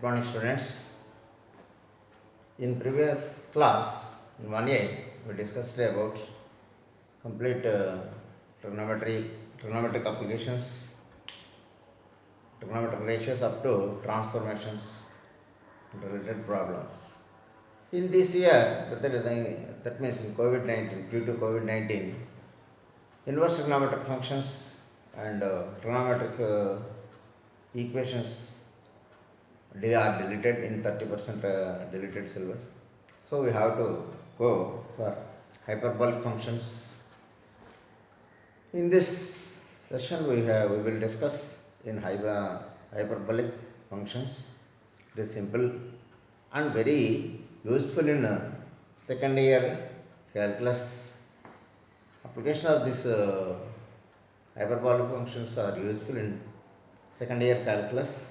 Good morning, students. In previous class, in 1A, we discussed about complete trigonometric applications, trigonometric ratios up to transformations and related problems. In this year, that means in COVID-19, due to COVID-19, inverse trigonometric functions and trigonometric equations they are deleted in 30% deleted syllabus. So we have to go for hyperbolic functions. In this session we will discuss in hyperbolic functions. It is simple and very useful in second year calculus. Application of this hyperbolic functions are useful in second year calculus.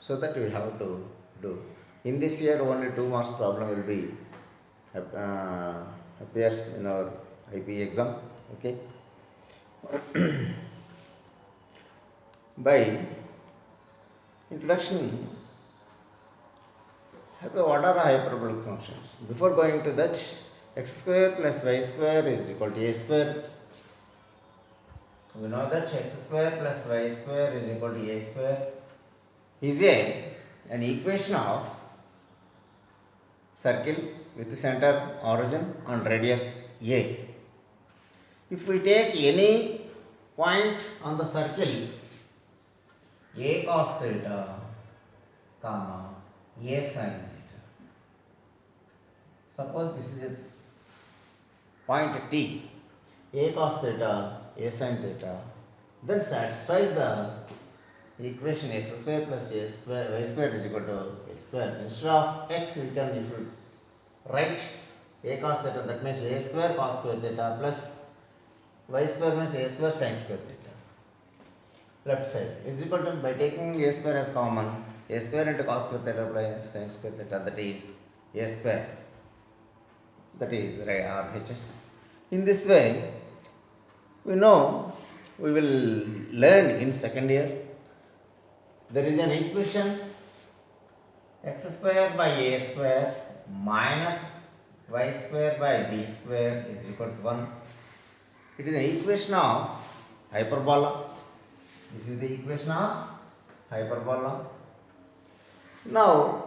So that we have to do. In this year, only 2 marks problem will be appears in our IP exam. Okay. By introduction, what are the hyperbolic functions? Before going to that, x square plus y square is equal to a square. We know that x square plus y square is equal to a square is an equation of circle with center, origin and radius a. If we take any point on the circle a cos theta, comma a sin theta. Suppose this is a point T, a cos theta, a sin theta, then satisfies the equation x square plus a square y square is equal to a square. Instead of x, we can, if you write a cos theta, that means a square cos square theta plus y square means a square sin square theta. Left side is equal to, by taking a square as common, a square into cos square theta plus sin square theta, that is a square. That is RHS. In this way, we know we will learn in second year. There is an equation x square by a square minus y square by b square is equal to 1. It is an equation of hyperbola. This is the equation of hyperbola. Now,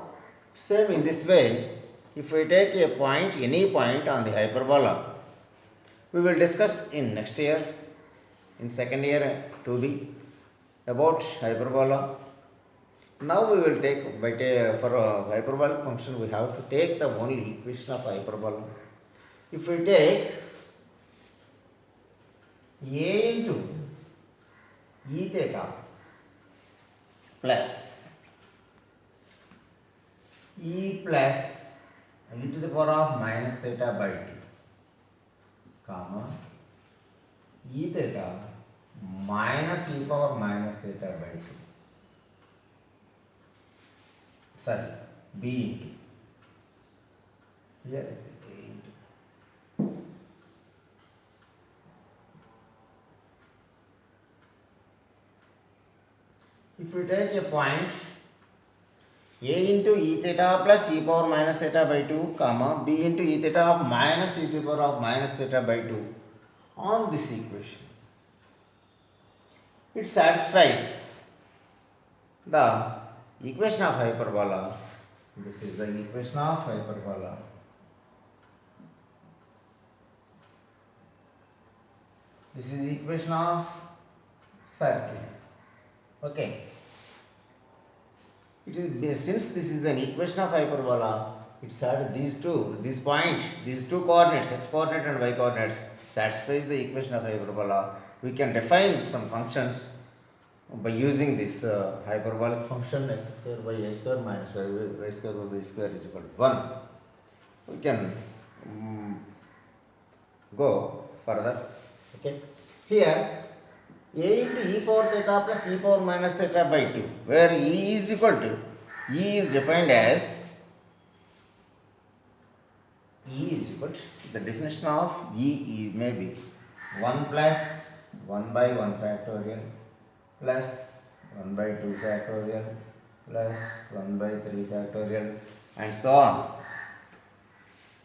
same in this way, if we take a point, any point on the hyperbola, we will discuss in next year, in second year 2B, about hyperbola. Now we will take, for a hyperbolic function, we have to take the only equation of hyperbola. If we take a into e theta plus e plus e to the power of minus theta by 2, comma e theta minus e power minus theta by 2. Sorry, b into, here it is a into. If we take a point a into e theta plus e power minus theta by 2, comma b into e theta of minus e to the power of minus theta by 2 on this equation, it satisfies the equation of hyperbola. This is the equation of hyperbola. This is the equation of circle. Okay. It is, since this is an equation of hyperbola, it satisfies these two coordinates, x coordinate and y coordinates, satisfies the equation of hyperbola. We can define some functions by using this hyperbolic function x square by a square minus y square by b square is equal to 1. We can go further. Okay. Here a into e power theta plus e power minus theta by 2, where e is equal to, e is defined as, the definition of e may be 1 plus 1 by 1 factorial plus 1 by 2 factorial plus 1 by 3 factorial and so on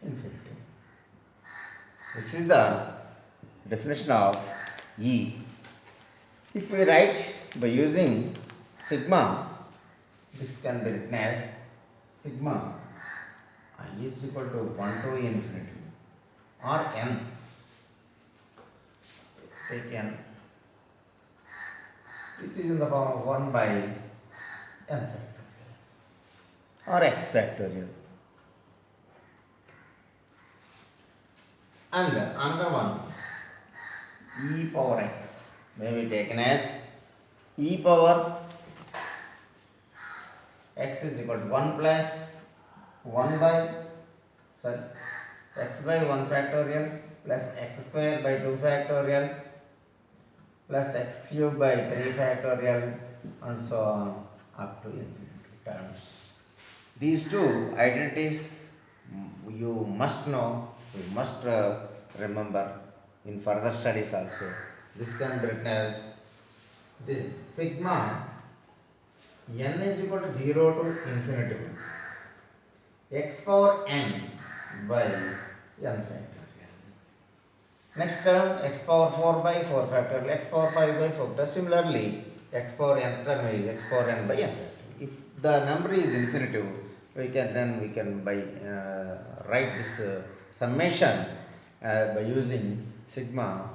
infinity. This is the definition of E. If we write by using sigma, this can be written as sigma I is equal to 1 to infinity or n. Take n. It is in the form of 1 by n factorial or x factorial. And another one, e power x may be taken as e power x is equal to 1 plus 1 by x by 1 factorial plus x square by 2 factorial plus x cube by 3 factorial and so on up to infinity terms. These two identities you must know, you must remember in further studies also. This can be written as this sigma n is equal to 0 to infinity x power n by n factorial. Next term x power 4 by 4 factorial, x power 5 by 4 factorial. Similarly, x power n term is x power n by n factorial. If the number is infinitive, we can write this summation by using sigma,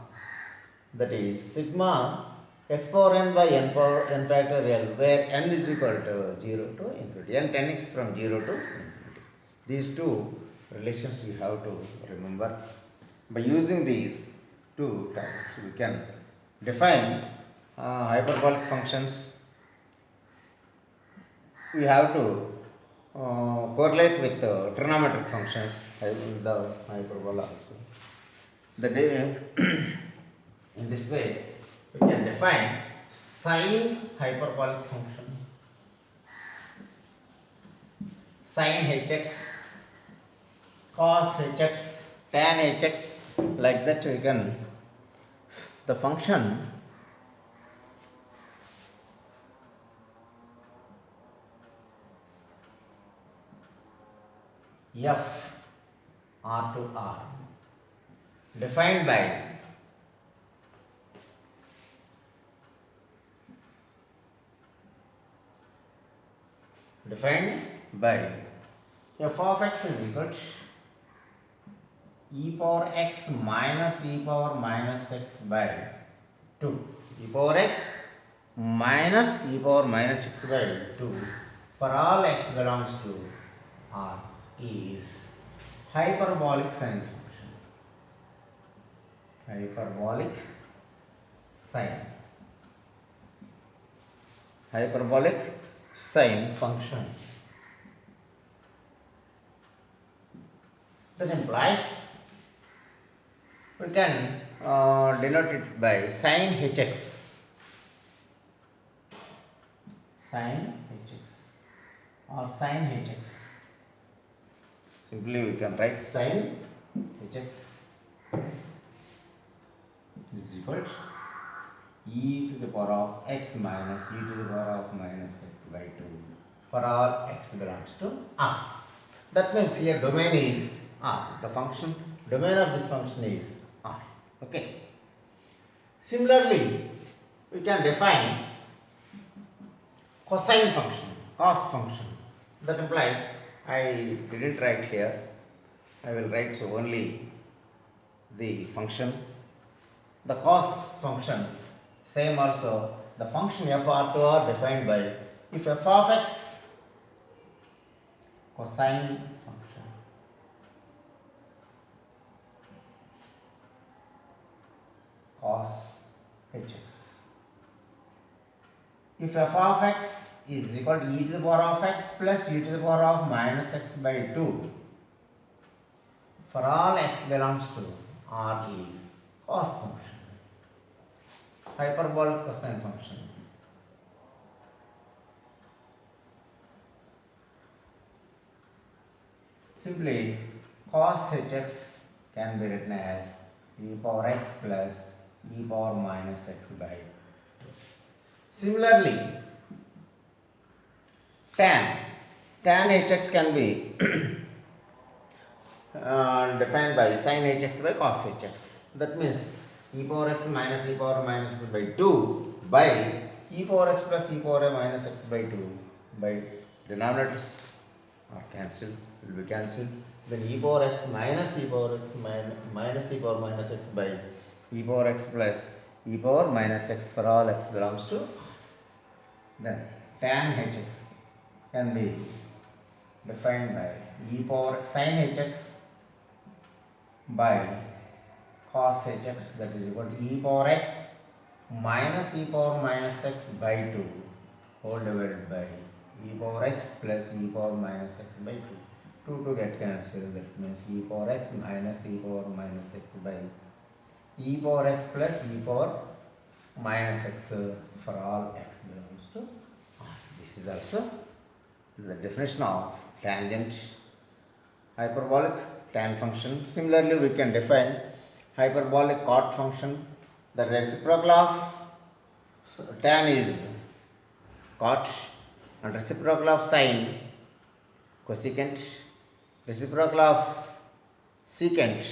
that is sigma x power n by n power n factorial, where n is equal to 0 to infinity, n tending from 0 to infinity. These two relations you have to remember. By using these two terms, we can define hyperbolic functions. We have to correlate with trigonometric functions, the hyperbola also. In this way, we can define sine hyperbolic function, sine hx, cos hx, tan hx, like that we can, the function f r to r defined by f of x is equal to e power x minus e power minus x by 2. E power x minus e power minus x by 2 for all x belongs to R is hyperbolic sine function. Hyperbolic sine. Hyperbolic sine function. That implies we can denote it by sine hx. Sine hx or sine hx. Simply we can write sine hx is equal to e to the power of x minus e to the power of minus x by 2 for all x belongs to R. That means here domain is R. The function, domain of this function is R. Okay. Similarly, we can define cosine function, cos function. That implies, I didn't write here, I will write so only the function. The cos function, same also, the function f r to r defined by, if f of x, cosine function, cos hx. If f of x is equal to e to the power of x plus e to the power of minus x by 2 for all x belongs to R is cos function, hyperbolic cosine function. Simply cos hx can be written as e power x plus e power minus x by 2. Similarly, tan. Tan hx can be defined by sin hx by cos hx. That means e power x minus e power minus x by 2 by e power x plus e power minus x by 2 by denominators are cancelled, will be cancelled. Then e power x minus e power x minus e power minus x by e power x plus e power minus x for all x belongs to. Then tan hx can be defined by e power sin hx by cos hx, that is equal to e power x minus e power minus x by 2 whole divided by e power x plus e power minus x by 2. 2 to get cancelled, that means e power x minus e power minus x by e power x plus e power minus x for all x belongs to R. This is also the definition of tangent hyperbolic tan function. Similarly, we can define hyperbolic cot function. The reciprocal of tan is cot and reciprocal of sine cosecant. Reciprocal of secant,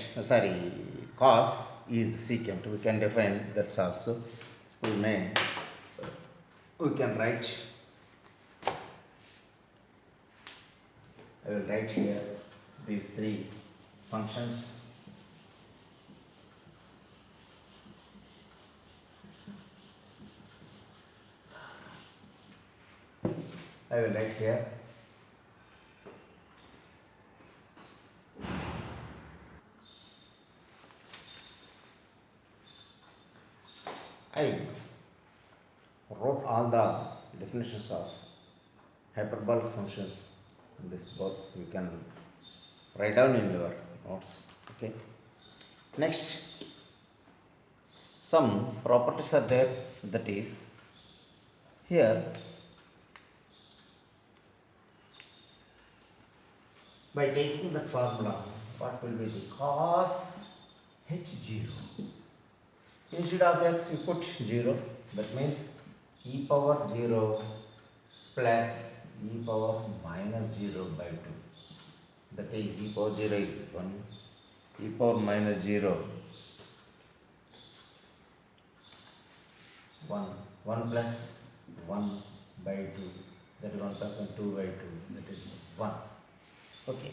cos is secant. We can define that also. We can write. I will write here these three functions. I will write here I wrote all the definitions of hyperbolic functions in this book. You can write down in your notes. Okay. Next, some properties are there, that is here by taking that formula, what will be the cos h0? Instead of x you put 0, that means e power 0 plus e power minus 0 by 2. That is e power 0 is 1, e power minus 0 1, 1 plus 1 by 2, that is 1 plus 1, 2 by 2, that is 1. Okay.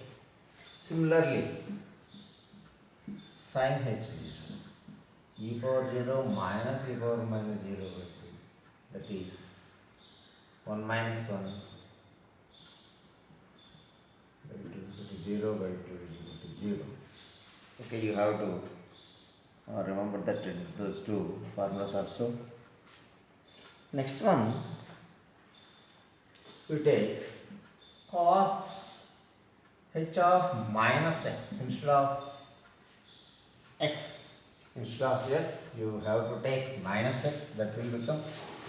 Similarly, sin h0, e power 0 minus e power minus 0 by 2, that is 1 minus 1 by 2, that is 0 by 2 is equal to 0. Okay, you have to remember that those two formulas also. Next one, we take cos h of minus x instead of x. Instead of x, you have to take minus x, that will become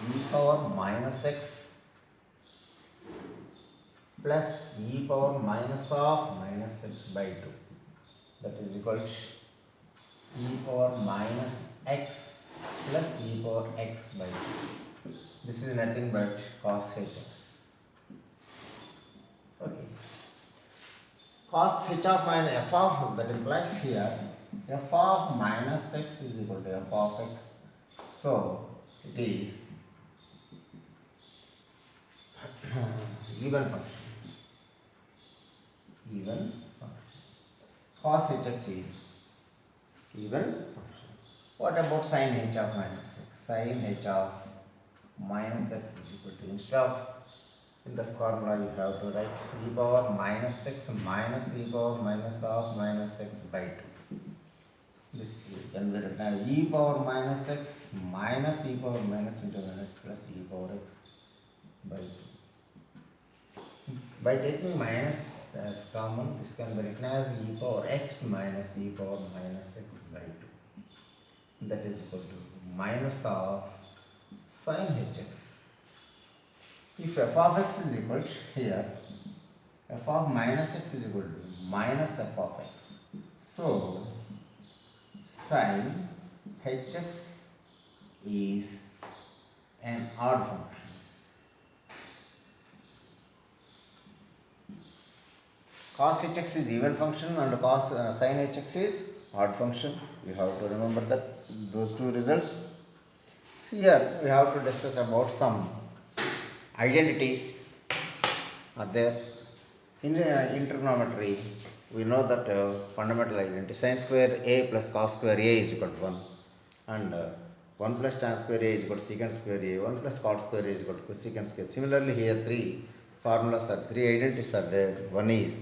e power minus x plus e power minus of minus x by 2. That is equal to e power minus x plus e power x by 2. This is nothing but cos hx. Okay. Cos h of minus f of, that implies here f of minus x is equal to f of x. So it is even function. Even function. Cos hx is even function. What about sin h of minus x? Sin h of minus x is equal to, instead of in the formula you have to write e power minus x minus e power minus of minus x by 2. This can be written as e power minus x minus e power minus into minus plus e power x by 2. By taking minus as common, this can be written as e power x minus e power minus x by 2. That is equal to minus of sin hx. If f of x is equal to, here f of minus x is equal to minus f of x. So sin hx is an odd function. cos hx is even function and cos sin hx is odd function. You have to remember that those two results. Here we have to discuss about some identities are there. In trigonometry, we know that fundamental identity sin square a plus cos square a is equal to 1, and 1 plus tan square a is equal to secant square a, 1 plus cot square a is equal to cosecant square. Similarly, here three identities are there. One is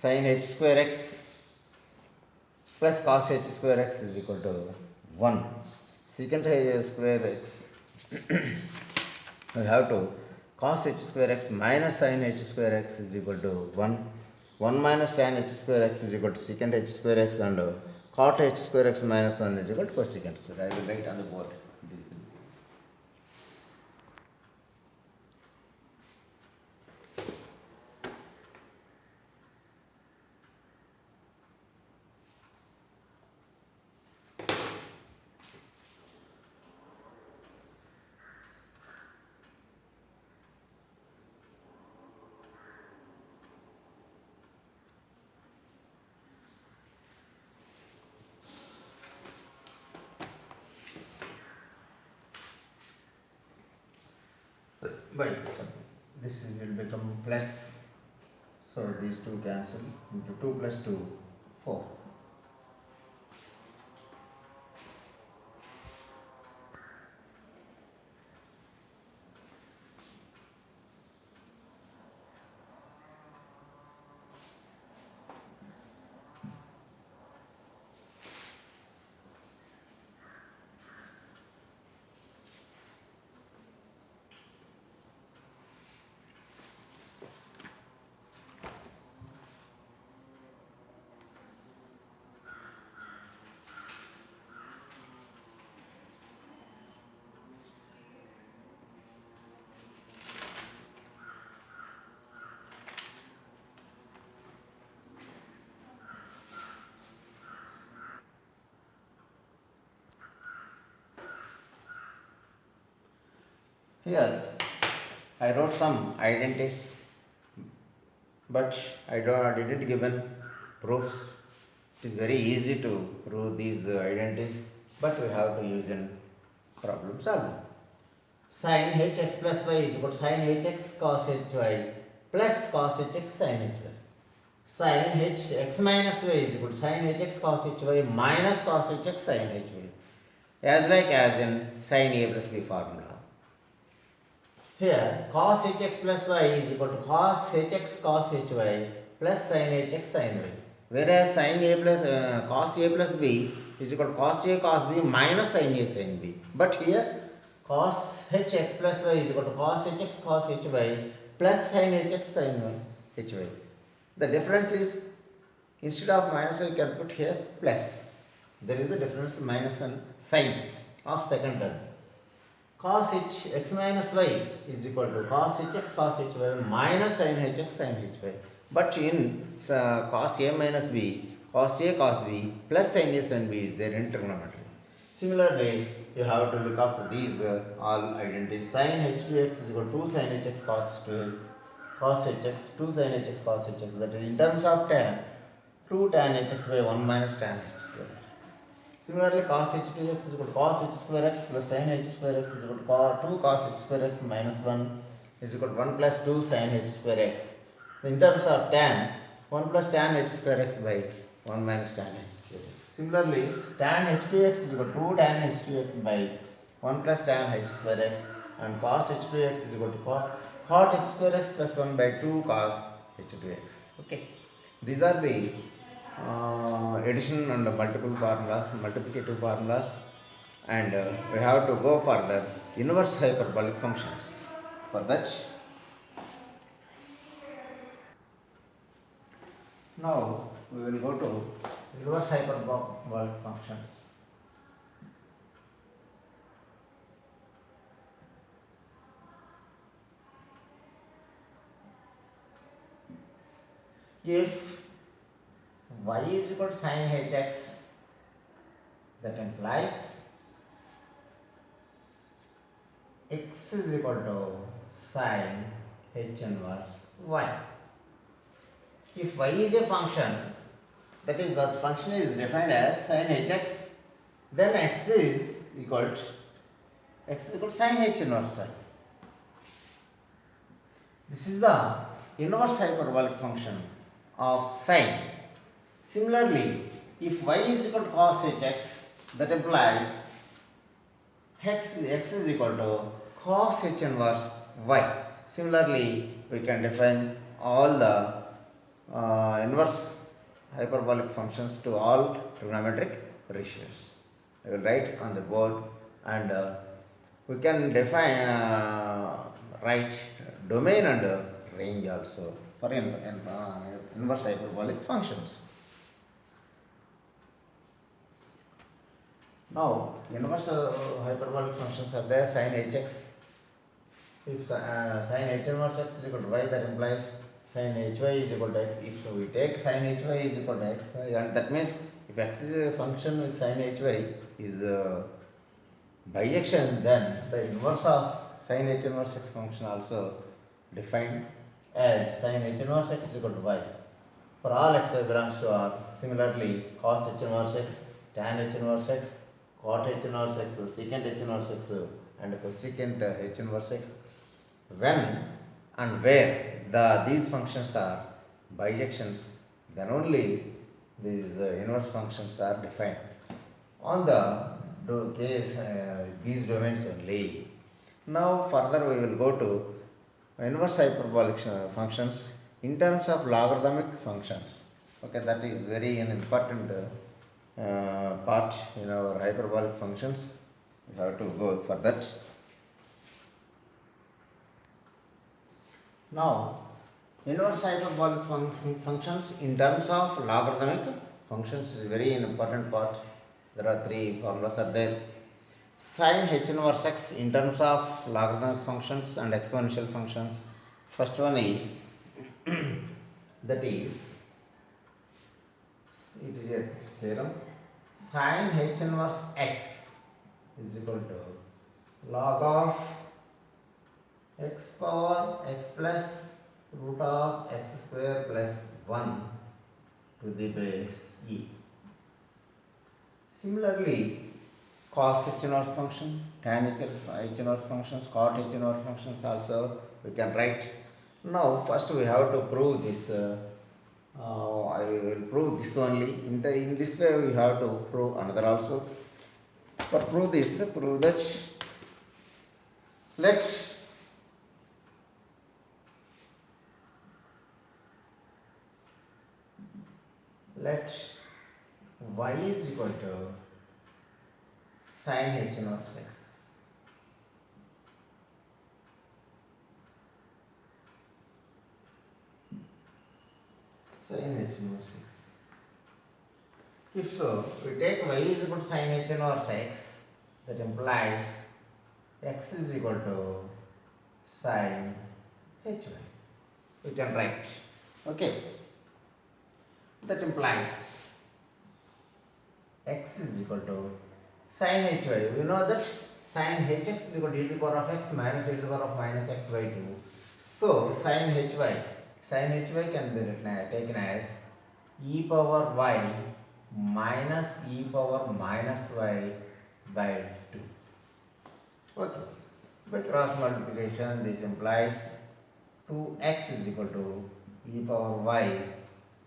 sin h square x plus cos h square x is equal to 1. Secant h square x we have to cos h square x minus sin h square x is equal to 1. 1 minus tan h square x is equal to secant h square x, and cot h square x minus 1 is equal to cosecant square. I will write on the board. By this will become plus, so these two cancel, into 2 plus 2 4. Here I wrote some identities, but I didn't given proofs. It is very easy to prove these identities, but we have to use in problem solving. Sin hx plus y is equal to sin hx cos hy plus cos hx sin hy. Sin hx minus y is equal to sin hx cos hy minus cos hx sin hy. As like as in sin a plus b formula. Here cos hx plus y is equal to cos hx cos hy plus sin hx sin y. Whereas sin a plus cos a plus b is equal to cos a cos b minus sin a sin b. But here cos hx plus y is equal to cos hx cos hy plus sin hx sin hy. The difference is, instead of minus you can put here plus. There is a difference minus and sign of second term. Cos x minus y is equal to cos hx cos hy minus sin hx sin hy. But in cos a minus b, cos a cos b plus sin a sin b is there in trigonometry. Similarly, you have to look after these all identities. Sin h2x is equal to 2 sin hx cos hx 2 sin hx cos hx. That is in terms of tan, 2 tan hx by 1 minus tan h square. Similarly, cos h2x is equal to cos h square x plus sin h square x is equal to 2 cos h square x minus 1 is equal to 1 plus 2 sin h square x. In terms of tan, 1 plus tan h square x by 1 minus tan h square x. Similarly, tan h2x is equal to 2 tan h2x by 1 plus tan h square x, and cos h2x is equal to cot h square x plus 1 by 2 cos h2x. Okay, these are the addition and multiplicative formulas, and we have to go further inverse hyperbolic functions. For that, now we will go to inverse hyperbolic functions. If y is equal to sin hx, that implies x is equal to sin h inverse y. If y is a function, that is the function is defined as sin hx, then x is equal to sin h inverse y. This is the inverse hyperbolic function of sine. Similarly, if y is equal to cos hx, that implies x is equal to cos h inverse y. Similarly, we can define all the inverse hyperbolic functions to all trigonometric ratios. I will write on the board, and we can define write domain and range also for inverse hyperbolic functions. Now, inverse hyperbolic functions are there. Sin hx, if sin h inverse x is equal to y, that implies sin hy is equal to x. If we take sin hy is equal to x, and that means if x is a function with sin hy is bijection, then the inverse of sin h inverse x function also defined as sin h inverse x is equal to y for all x belongs to R. Similarly, cos h inverse x, tan h inverse x, cot h inverse x, secant h inverse x, and cosecant h inverse x, when and where these functions are bijections, then only these inverse functions are defined on the case these domains only. Now further we will go to inverse hyperbolic functions in terms of logarithmic functions. Okay, that is very an important part in our hyperbolic functions. We have to go for that. Now, inverse hyperbolic functions in terms of logarithmic functions is very important part. There are three formulas are there. Sin h inverse x in terms of logarithmic functions and exponential functions. First one is that is, it is a theorem, sin h inverse x is equal to log of x power x plus root of x square plus 1 to the base e. Similarly, cos h inverse function, tan h inverse functions, cot h inverse functions also we can write. Now first we have to prove this. I will prove this only. In this way we have to prove another also. For prove that let y is equal to sin h inverse x. Sin h inverse x. If so, we take y is equal to sin h inverse x, that implies x is equal to sin hy. We can write. Okay. That implies x is equal to sin hy. We know that sin hx is equal to e to the power of x minus e to the power of minus x by 2. So sin hy can be taken as e power y minus e power minus y by 2. Okay. By cross multiplication, this implies 2x is equal to e power y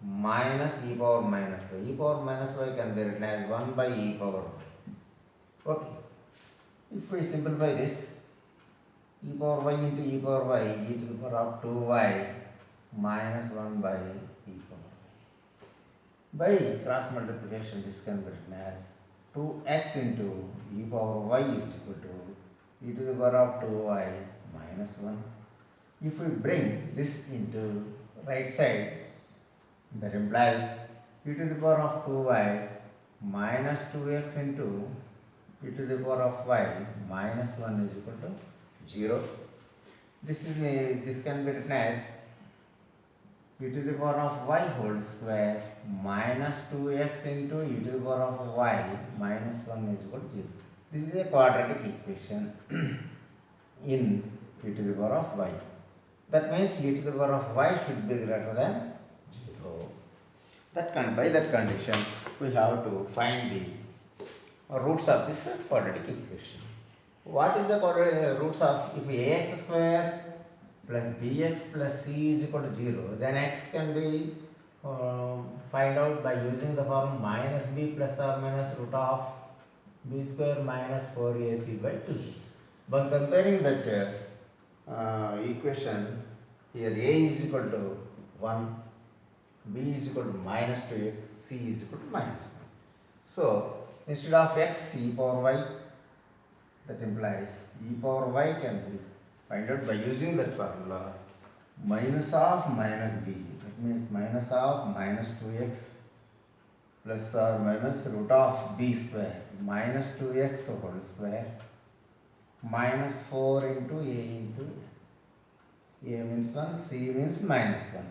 minus e power minus y. E power minus y can be written as 1 by e power y. Okay. If we simplify this, e power y into e power y, e to the power of 2y minus 1 by e power y. By cross multiplication, this can be written as 2x into e power y is equal to e to the power of 2y minus 1. If we bring this into right side, that implies e to the power of 2y minus 2x into e to the power of y minus 1 is equal to 0. This can be written as e to the power of y whole square minus 2x into e to the power of y minus 1 is equal to 0. This is a quadratic equation in e to the power of y. That means e to the power of y should be greater than 0. 0. By that condition, we have to find the roots of this quadratic equation. What is the roots of, if ax square plus bx plus c is equal to 0, then x can be find out by using the form minus b plus or minus root of b square minus 4ac by 2a. By comparing that equation, here a is equal to 1, b is equal to minus 2, c is equal to minus 1. So, instead of x, e power y, that implies e power y can be find out by using that formula, minus of minus b, that means minus of minus 2x plus or minus root of b square minus 2x whole square minus 4 into a means 1, c means minus 1.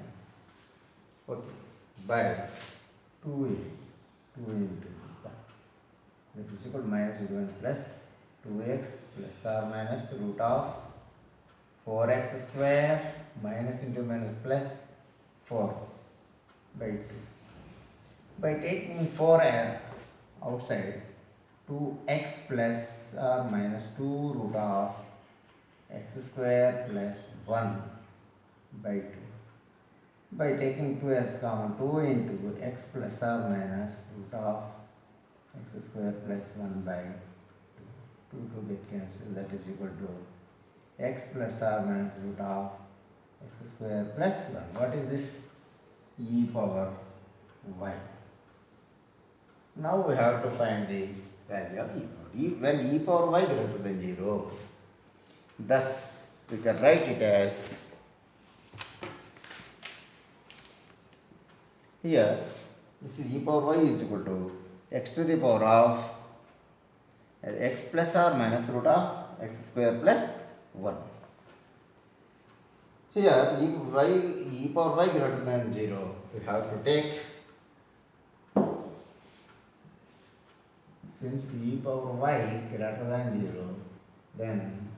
Okay, by 2a, 2 into 1, that is equal to minus 1 plus 2x plus or minus root of 4x square minus into minus plus 4 by 2. By taking 4 outside, 2x plus or minus 2 root of x square plus 1 by 2. By taking 2 as common, 2 into x plus or minus root of x square plus 1 by 2. 2 get cancelled, that is equal to x plus or minus root of x square plus 1. What is this? E power y. Now we have to find the value of when e power y greater than 0. Thus, we can write it as, here, this is e power y is equal to x to the power of x plus or minus root of x square plus 1. Here, e power y greater than 0, we have to take, since e power y greater than 0, then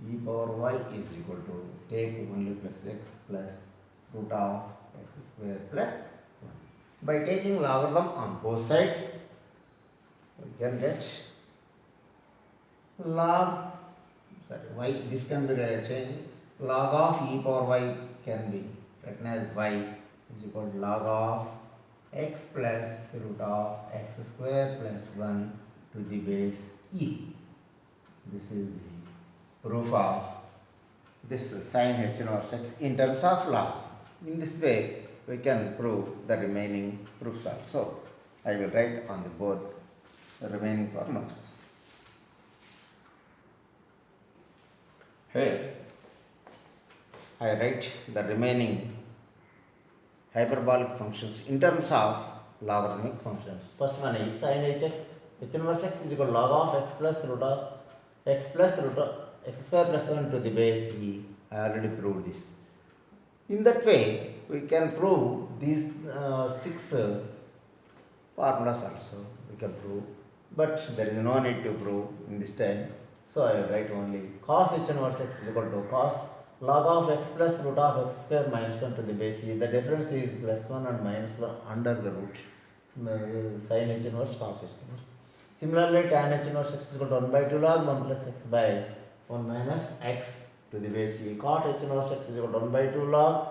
e power y is equal to take only plus x plus root of x square plus 1. By taking logarithm on both sides, we can get log, y, this can be changed, log of e power y can be written as y is equal to log of x plus root of x square plus 1 to the base e. This is the proof of this sin h inverse x in terms of log. In this way, we can prove the remaining proofs also. I will write on the board the remaining formulas. Here, I write the remaining hyperbolic functions in terms of logarithmic functions. First one is sin hx, h inverse x is equal to log of x plus root of x square plus 1 to the base e. I already proved this. In that way, we can prove these 6 formulas also. We can prove, but there is no need to prove in this time. So I will write only cos h inverse x is equal to cos log of x plus root of x square minus 1 to the base e. The difference is plus 1 and minus 1 under the root. Sin h inverse cos h inverse. Similarly, tan h inverse x is equal to 1 by 2 log 1 plus x by 1 minus x to the base e. Cot h inverse x is equal to 1 by 2 log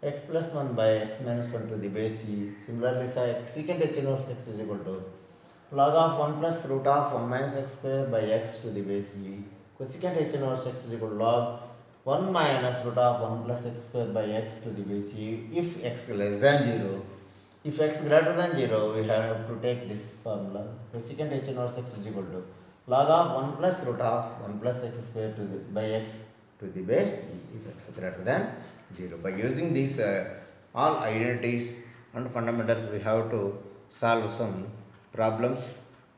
x plus 1 by x minus 1 to the base e. Similarly, secant h inverse x is equal to log of 1 plus root of 1 minus x square by x to the base e. Cosecant h inverse x is equal to log 1 minus root of 1 plus x square by x to the base e if x less than 0. If x greater than 0, we have to take this formula. Cosecant h inverse x is equal to log of 1 plus root of 1 plus x square by x to the base e if x greater than 0. By using these all identities and fundamentals, we have to solve some problems.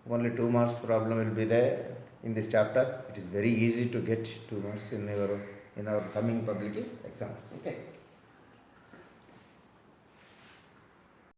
Only 2 marks problem will be there in this chapter. It is very easy to get 2 marks in our coming public exams. Okay.